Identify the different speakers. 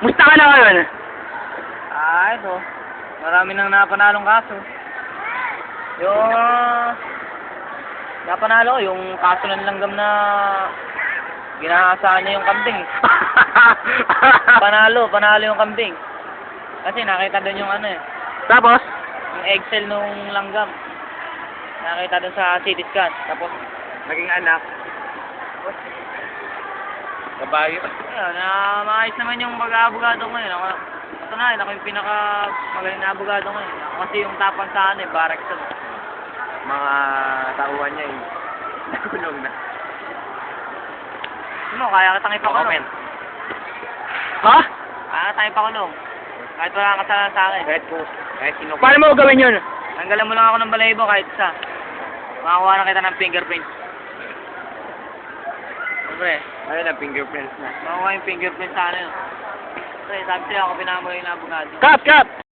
Speaker 1: Musta ka na ngayon?
Speaker 2: Ito. Marami nang napanalong kaso. Yung napanalo ko, yung kaso ng langgam na ginahasaan niya yung kambing. Panalo yung kambing. Kasi nakita doon yung ano eh,
Speaker 1: Tapos?
Speaker 2: yung eggshell nung langgam. Nakita doon sa CT scan. Tapos,
Speaker 1: Naging anak. Kabayo.
Speaker 2: ayun, maayos naman yung pag-aabogado ko yun. Ito na, ako yung pinaka-magaling na abogado ko yun. Ako kasi yung tapang sa ano eh, barracks to.
Speaker 1: Mga tauhan niya eh. Nakulong na.
Speaker 2: Ano, kaya kitang ipakulong.
Speaker 1: Ha?
Speaker 2: Kaya kitang ipakulong. Kahit wala kang kasalanan sa akin.
Speaker 1: Kahit sino. Paano mo gawin yun?
Speaker 2: Tanggalan mo lang ako ng balahibo kahit isa. Makakuha na kita ng fingerprint. Siyempre,
Speaker 1: Ayun ang fingerprints na.
Speaker 2: makakuha yung fingerprint sa ano yun. Siyempre, sabi sa'yo ako pinamagay na abogado.
Speaker 1: Cut!